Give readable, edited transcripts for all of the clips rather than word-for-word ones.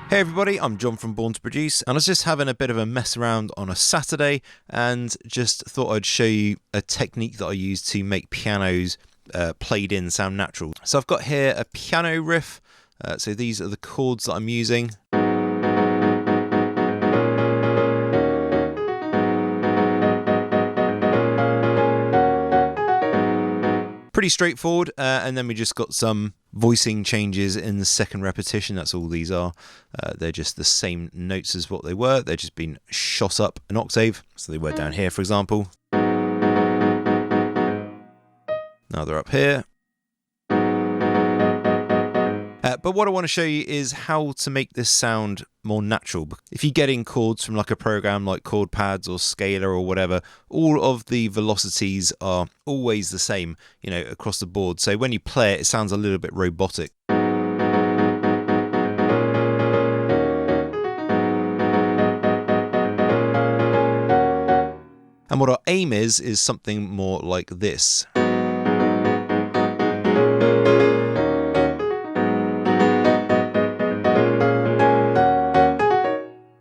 Hey everybody, I'm John from Born to Produce, and I was just having a bit of a mess around on a Saturday and just thought I'd show you a technique that I use to make pianos played in sound natural. So I've got here a piano riff, so these are the chords that I'm using. Pretty straightforward, and then we just got some voicing changes in the second repetition. That's all these are. They're just the same notes as what they were. They're just been shot up an octave. So they were down here, for example. Now they're up here. But what I want to show you is how to make this sound more natural. If you get in chords from like a program like chord pads or scalar or whatever, all of the velocities are always the same, you know, across the board. So when you play it, it sounds a little bit robotic. And what our aim is something more like this.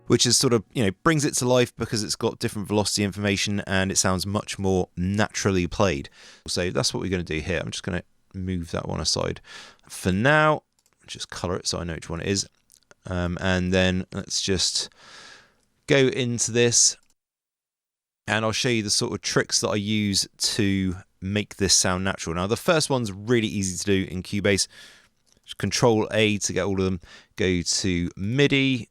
Which is sort of, you know, brings it to life because it's got different velocity information and it sounds much more naturally played. So that's what we're going to do here. I'm just going to move that one aside. For now, just colour it so I know which one it is. And then let's just go into this and I'll show you the sort of tricks that I use to make this sound natural. Now, the first one's really easy to do in Cubase. Just Control A to get all of them. Go to MIDI.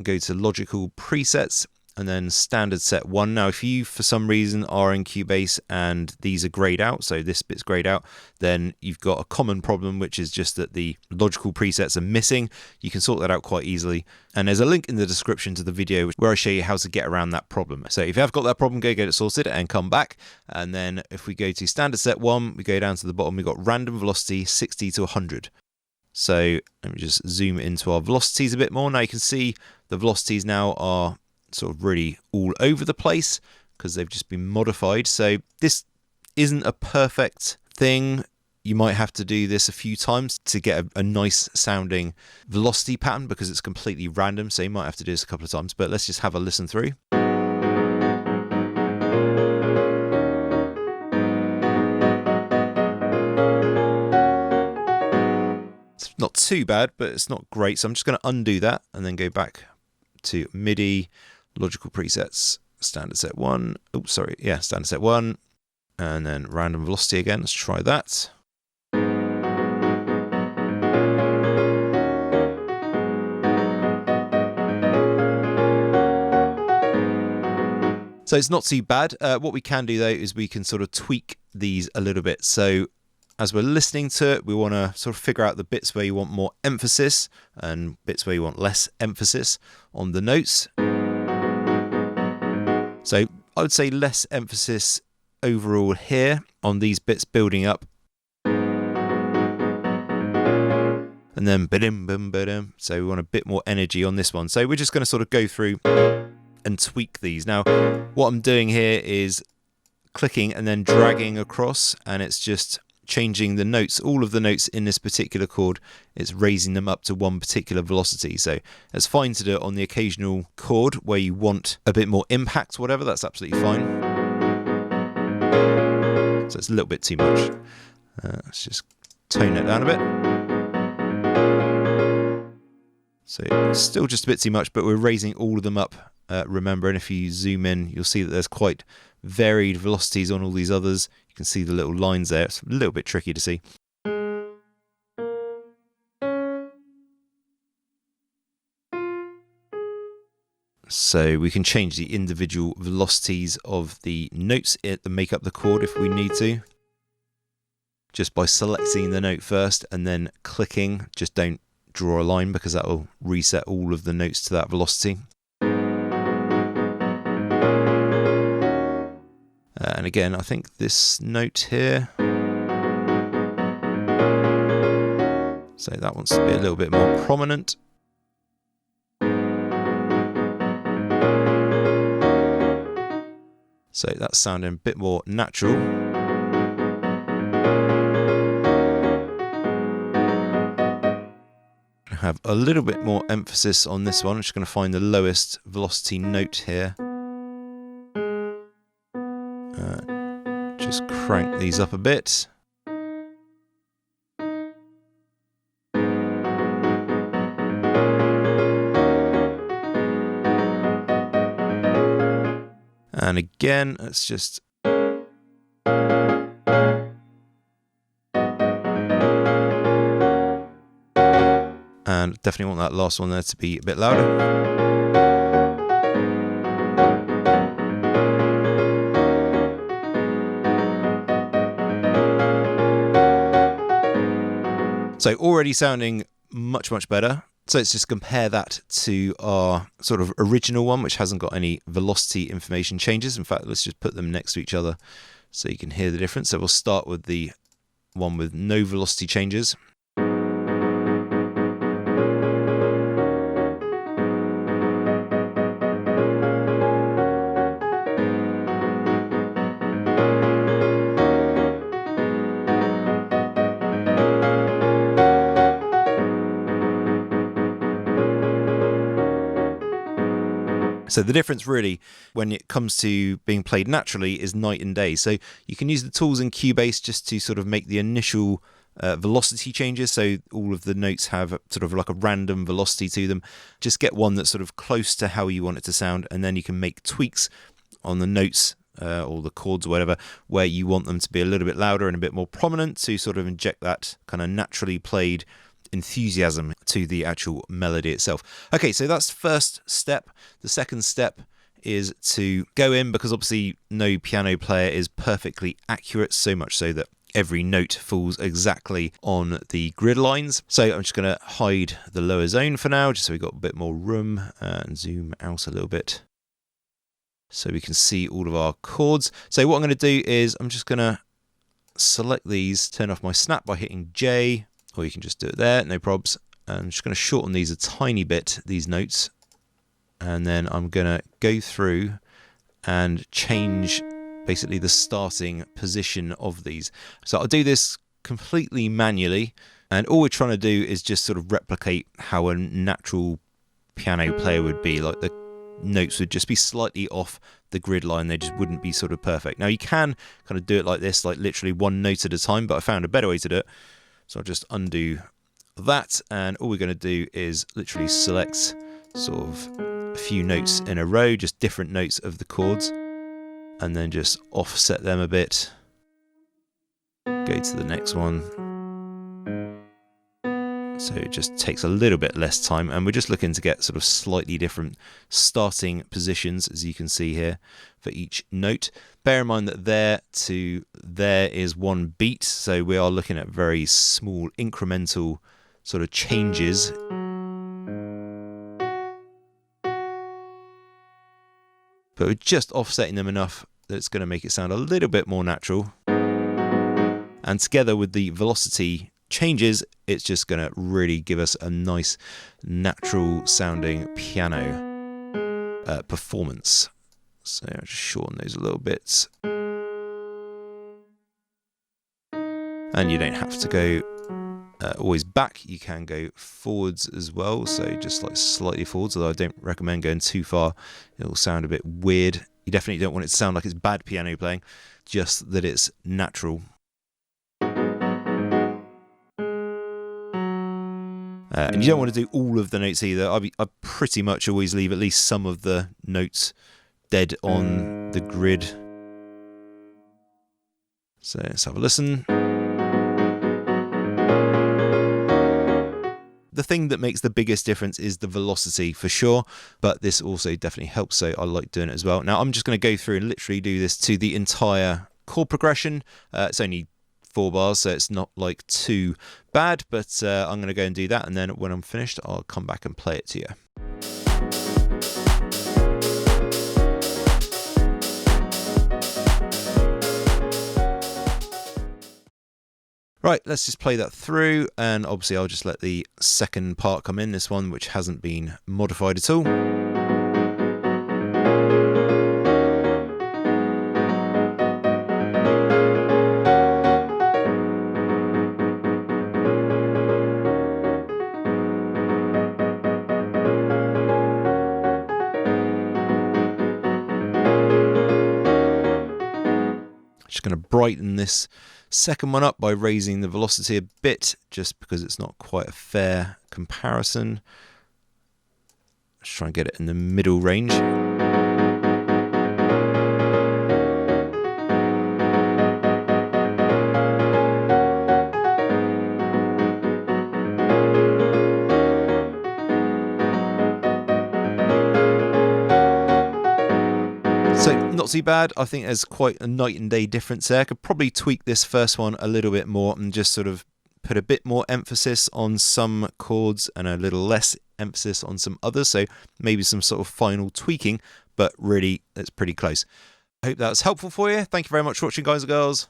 Go to logical presets and then standard set 1. Now if you for some reason are in Cubase and these are grayed out, so this bit's grayed out, then you've got a common problem, which is just that the logical presets are missing. You can sort that out quite easily, and there's a link in the description to the video where I show you how to get around that problem. So if you have got that problem, go get it sorted and come back. And then if we go to standard set 1, we go down to the bottom, we've got random velocity 60 to 100. So let me just zoom into our velocities a bit more. Now you can see the velocities now are sort of really all over the place because they've just been modified. So this isn't a perfect thing. You might have to do this a few times to get a nice sounding velocity pattern because it's completely random. So you might have to do this a couple of times, but let's just have a listen through. Not too bad, but it's not great. So I'm just going to undo that and then go back to MIDI, logical presets, standard set 1. Oh, sorry. Yeah, standard set 1. And then random velocity again. Let's try that. So it's not too bad. What we can do though is we can sort of tweak these a little bit. So as we're listening to it, we want to sort of figure out the bits where you want more emphasis and bits where you want less emphasis on the notes. So I would say less emphasis overall here on these bits building up. And then ba-dim, bum, ba-dim. So we want a bit more energy on this one. So we're just going to sort of go through and tweak these. Now, what I'm doing here is clicking and then dragging across, and it's just changing the notes, all of the notes in this particular chord. It's raising them up to one particular velocity. So it's fine to do it on the occasional chord where you want a bit more impact, whatever, that's absolutely fine. So it's a little bit too much. Let's just tone it down a bit. So it's still just a bit too much, but we're raising all of them up. Remember, and if you zoom in, you'll see that there's quite varied velocities on all these others. You can see the little lines there. It's a little bit tricky to see. So we can change the individual velocities of the notes that make up the chord if we need to. Just by selecting the note first and then clicking. Just don't draw a line because that will reset all of the notes to that velocity. And again, I think this note here, so that wants to be a little bit more prominent. So that's sounding a bit more natural. have a little bit more emphasis on this one. I'm just going to find the lowest velocity note here. Just crank these up a bit. And again, let's just... And definitely want that last one there to be a bit louder. So already sounding much, much better. So let's just compare that to our sort of original one, which hasn't got any velocity information changes. In fact, let's just put them next to each other so you can hear the difference. So we'll start with the one with no velocity changes. So the difference really when it comes to being played naturally is night and day. So you can use the tools in Cubase just to sort of make the initial velocity changes. So all of the notes have sort of like a random velocity to them. Just get one that's sort of close to how you want it to sound, and then you can make tweaks on the notes or the chords or whatever where you want them to be a little bit louder and a bit more prominent to sort of inject that kind of naturally played enthusiasm to the actual melody itself. Okay, so that's the first step. The second step is to go in, because obviously no piano player is perfectly accurate, so much so that every note falls exactly on the grid lines. So I'm just going to hide the lower zone for now, just so we've got a bit more room, and zoom out a little bit so we can see all of our chords. So what I'm going to do is I'm just going to select these, turn off my snap by hitting J, or you can just do it there, no probs. And I'm just going to shorten these a tiny bit, these notes, and then I'm going to go through and change basically the starting position of these. So I'll do this completely manually, and all we're trying to do is just sort of replicate how a natural piano player would be. Like the notes would just be slightly off the grid line, they just wouldn't be sort of perfect. Now you can kind of do it like this, like literally one note at a time, but I found a better way to do it. So I'll just undo that, and all we're going to do is literally select sort of a few notes in a row, just different notes of the chords, and then just offset them a bit. Go to the next one. So it just takes a little bit less time, and we're just looking to get sort of slightly different starting positions, as you can see here, for each note. Bear in mind that there to there is one beat, so we are looking at very small incremental sort of changes. But we're just offsetting them enough that it's going to make it sound a little bit more natural. And together with the velocity changes, it's just going to really give us a nice natural sounding piano performance. So I'll just shorten those a little bit. And you don't have to go always back, you can go forwards as well, so just like slightly forwards, although I don't recommend going too far, it'll sound a bit weird. You definitely don't want it to sound like it's bad piano playing, just that it's natural. And you don't want to do all of the notes either. I pretty much always leave at least some of the notes dead on the grid. So let's have a listen. The thing that makes the biggest difference is the velocity for sure, but this also definitely helps, so I like doing it as well. Now I'm just going to go through and literally do this to the entire chord progression. It's only 4 bars, so it's not like too bad, but I'm going to go and do that, and then when I'm finished I'll come back and play it to you. Right, let's just play that through, and obviously I'll just let the second part come in, this one which hasn't been modified at all. just going to brighten this second one up by raising the velocity a bit, just because it's not quite a fair comparison. Let's try and get it in the middle range. So not too bad. I think there's quite a night and day difference there. I could probably tweak this first one a little bit more and just sort of put a bit more emphasis on some chords and a little less emphasis on some others. So maybe some sort of final tweaking, but really it's pretty close. I hope that was helpful for you. Thank you very much for watching, guys and girls.